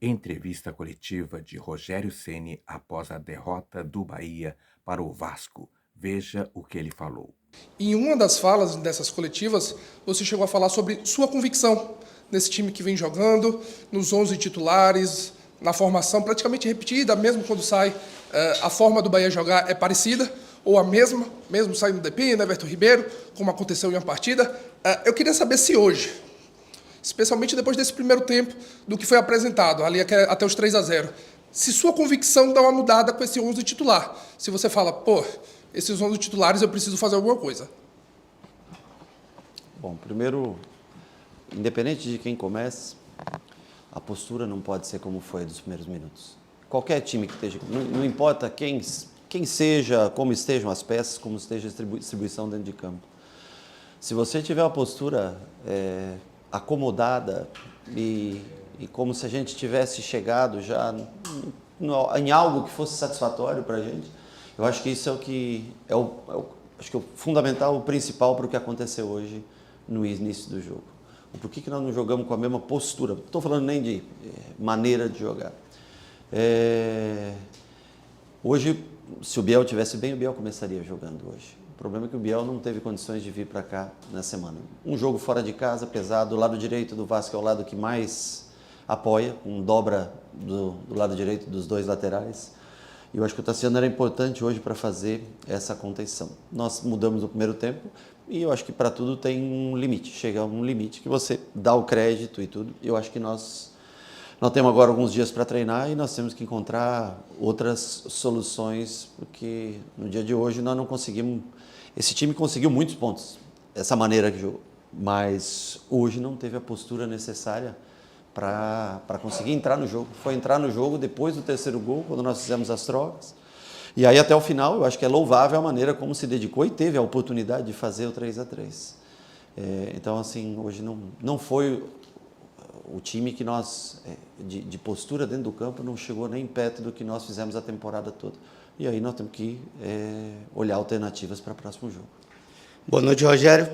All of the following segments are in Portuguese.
Entrevista coletiva de Rogério Ceni após a derrota do Bahia para o Vasco. Veja o que ele falou. Em uma das falas dessas coletivas, você chegou a falar sobre sua convicção nesse time que vem jogando, nos 11 titulares, na formação praticamente repetida, mesmo quando sai, a forma do Bahia jogar é parecida, ou a mesma, mesmo saindo do Depina, Everton Ribeiro, como aconteceu em uma partida. Eu queria saber se hoje, especialmente depois desse primeiro tempo, do que foi apresentado, ali até os 3-0, se sua convicção dá uma mudada com esse 11 titular. Se você fala, pô, esses 11 titulares eu preciso fazer alguma coisa. Bom, primeiro, independente de quem comece, a postura não pode ser como foi dos primeiros minutos. Qualquer time que esteja, não importa quem seja, como estejam as peças, como esteja a distribuição dentro de campo. Se você tiver uma postura acomodada e como se a gente tivesse chegado já em algo que fosse satisfatório para a gente, eu acho que isso é o que acho que é o fundamental, o principal para o que aconteceu hoje no início do jogo. Por que nós não jogamos com a mesma postura? Não estou falando nem de maneira de jogar. Hoje, se o Biel estivesse bem, o Biel começaria jogando hoje. O problema é que o Biel não teve condições de vir para cá na semana. Um jogo fora de casa, pesado, o lado direito do Vasco é o lado que mais apoia, com dobra do lado direito dos dois laterais. E eu acho que o Tassiano era importante hoje para fazer essa contenção. Nós mudamos no primeiro tempo e eu acho que para tudo tem um limite. Chega a um limite que você dá o crédito e tudo. Eu acho que nós temos agora alguns dias para treinar e nós temos que encontrar outras soluções, porque no dia de hoje nós não conseguimos. Esse time conseguiu muitos pontos, essa maneira que jogou, mas hoje não teve a postura necessária para conseguir entrar no jogo. Foi entrar no jogo depois do terceiro gol, quando nós fizemos as trocas. E aí até o final, eu acho que é louvável a maneira como se dedicou e teve a oportunidade de fazer o 3-3. Então, assim, hoje não foi o time que nós, de postura dentro do campo, não chegou nem perto do que nós fizemos a temporada toda. E aí nós temos que olhar alternativas para o próximo jogo. Boa noite, Rogério.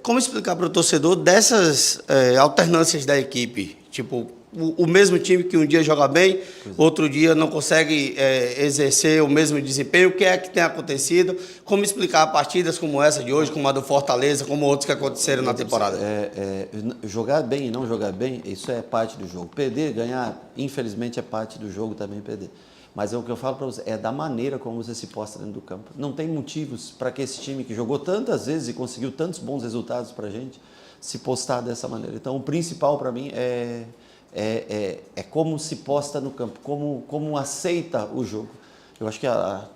Como explicar para o torcedor dessas alternâncias da equipe? Tipo, o mesmo time que um dia joga bem, outro dia não consegue exercer o mesmo desempenho. O que é que tem acontecido? Como explicar partidas como essa de hoje, como a do Fortaleza, como outros que aconteceram na temporada? Jogar bem e não jogar bem, isso é parte do jogo. Perder, ganhar, infelizmente, é parte do jogo também perder. Mas o que eu falo para você é da maneira como você se posta dentro do campo. Não tem motivos para que esse time que jogou tantas vezes e conseguiu tantos bons resultados para a gente se postar dessa maneira. Então, o principal para mim é como se posta no campo, como aceita o jogo. Eu acho que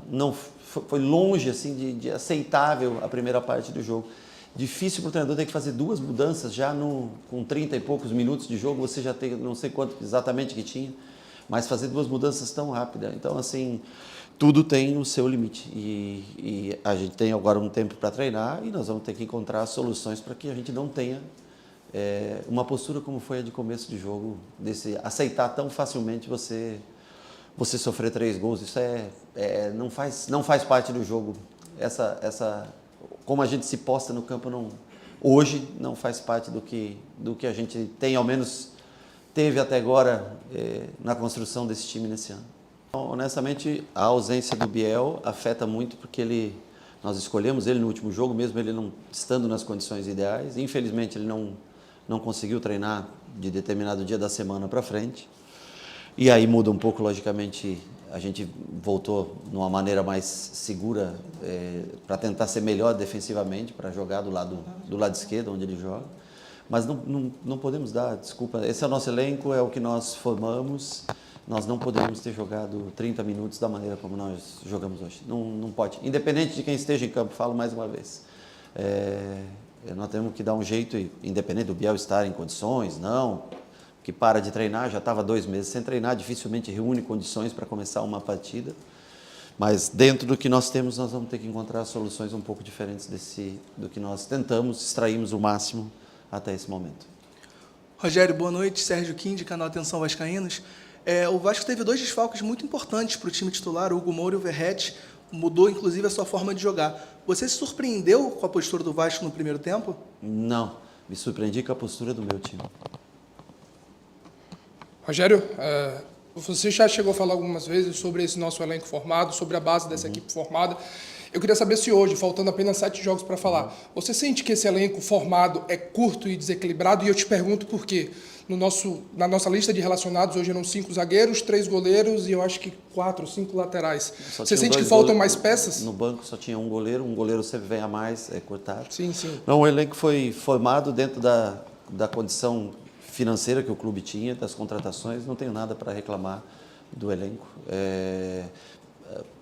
não foi longe assim de aceitável a primeira parte do jogo. Difícil para o treinador ter que fazer duas mudanças já com 30 e poucos minutos de jogo, você já tem, não sei quanto exatamente que tinha, mas fazer duas mudanças tão rápidas. Então, assim, tudo tem o seu limite. E a gente tem agora um tempo para treinar e nós vamos ter que encontrar soluções para que a gente não tenha uma postura como foi a de começo de jogo, desse aceitar tão facilmente você sofrer 3 gols. Isso não faz parte do jogo. Como a gente se posta no campo hoje não faz parte do que a gente tem, ao menos teve até agora na construção desse time nesse ano. Então, honestamente, a ausência do Biel afeta muito porque nós escolhemos ele no último jogo, mesmo ele não estando nas condições ideais. Infelizmente, ele não conseguiu treinar de determinado dia da semana para frente. E aí muda um pouco, logicamente, a gente voltou numa maneira mais segura para tentar ser melhor defensivamente, para jogar do lado esquerdo, onde ele joga. Mas não podemos dar desculpa. Esse é o nosso elenco, é o que nós formamos. Nós não poderíamos ter jogado 30 minutos da maneira como nós jogamos hoje. Não pode. Independente de quem esteja em campo, falo mais uma vez. Nós temos que dar um jeito, independente do Biel estar em condições, que para de treinar, já estava 2 meses sem treinar, dificilmente reúne condições para começar uma partida. Mas dentro do que nós temos, nós vamos ter que encontrar soluções um pouco diferentes do que nós tentamos, extraímos o máximo até esse momento. Rogério, boa noite. Sérgio Kim, de canal Atenção Vascaínos. O Vasco teve 2 desfalques muito importantes para o time titular, o Hugo Moura e o Verratti. Mudou, inclusive, a sua forma de jogar. Você se surpreendeu com a postura do Vasco no primeiro tempo? Não, me surpreendi com a postura do meu time. Rogério, você já chegou a falar algumas vezes sobre esse nosso elenco formado, sobre a base dessa equipe formada. Eu queria saber se hoje, faltando apenas 7 jogos para falar, você sente que esse elenco formado é curto e desequilibrado? E eu te pergunto por quê. Na nossa lista de relacionados, hoje eram 5 zagueiros, 3 goleiros e eu acho que 4 ou 5 laterais. Você sente que faltam mais peças? No banco só tinha um goleiro sempre vem a mais, é cortado. Sim, sim. Não, o elenco foi formado dentro da condição financeira que o clube tinha, das contratações, não tenho nada para reclamar do elenco.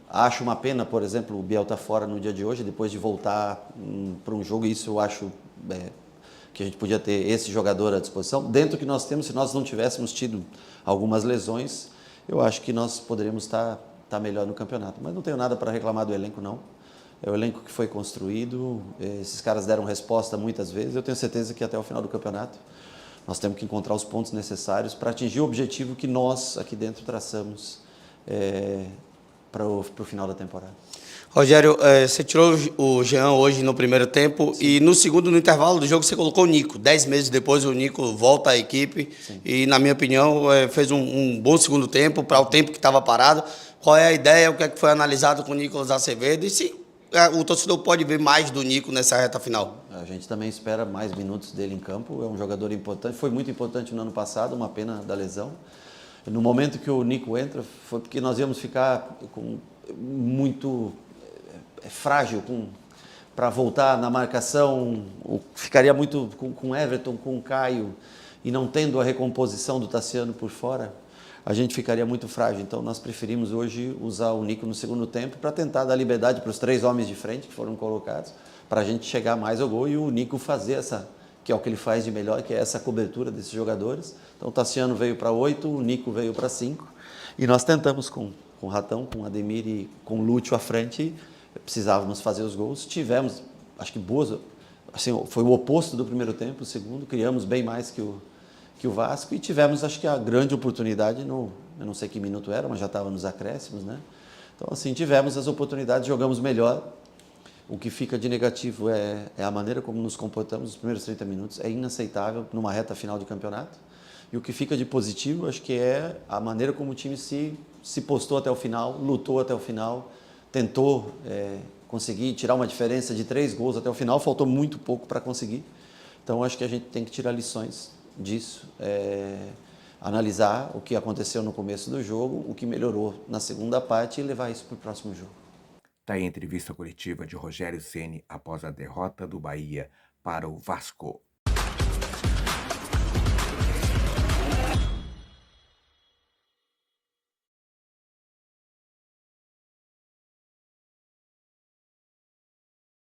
Acho uma pena, por exemplo, o Biel estar fora no dia de hoje, depois de voltar para um jogo, isso eu acho que a gente podia ter esse jogador à disposição. Dentro do que nós temos, se nós não tivéssemos tido algumas lesões, eu acho que nós poderíamos estar melhor no campeonato. Mas não tenho nada para reclamar do elenco, não. É o elenco que foi construído, esses caras deram resposta muitas vezes, eu tenho certeza que até o final do campeonato nós temos que encontrar os pontos necessários para atingir o objetivo que nós aqui dentro traçamos para o final da temporada. Rogério, você tirou o Jean hoje no primeiro tempo. Sim. E no segundo, no intervalo do jogo, você colocou o Nico. 10 meses depois, o Nico volta à equipe. Sim. E, na minha opinião, fez um bom segundo tempo para o tempo que estava parado. Qual é a ideia, o que é que foi analisado com o Nicolas Azevedo e se o torcedor pode ver mais do Nico nessa reta final? A gente também espera mais minutos dele em campo. É um jogador importante, foi muito importante no ano passado, uma pena da lesão. No momento que o Nico entra, foi porque nós íamos ficar muito frágil para voltar na marcação, ficaria muito com Everton, com Caio, e não tendo a recomposição do Tassiano por fora, a gente ficaria muito frágil. Então nós preferimos hoje usar o Nico no segundo tempo para tentar dar liberdade para os 3 homens de frente que foram colocados, para a gente chegar mais ao gol e o Nico fazer que é o que ele faz de melhor, que é essa cobertura desses jogadores. Então o Tassiano veio para 8, o Nico veio para 5, e nós tentamos com o Ratão, com o Ademir e com o Lúcio à frente, precisávamos fazer os gols. Tivemos, acho que boas, assim, foi o oposto do primeiro tempo, o segundo, criamos bem mais que o Vasco e tivemos, acho que a grande oportunidade, eu não sei que minuto era, mas já estava nos acréscimos, né? Então, assim, tivemos as oportunidades, jogamos melhor. O que fica de negativo é a maneira como nos comportamos nos primeiros 30 minutos, é inaceitável numa reta final de campeonato. E o que fica de positivo, acho que é a maneira como o time se postou até o final, lutou até o final, tentou conseguir tirar uma diferença de 3 gols até o final, faltou muito pouco para conseguir. Então, acho que a gente tem que tirar lições disso, analisar o que aconteceu no começo do jogo, o que melhorou na segunda parte e levar isso para o próximo jogo. Está aí a entrevista coletiva de Rogério Ceni após a derrota do Bahia para o Vasco.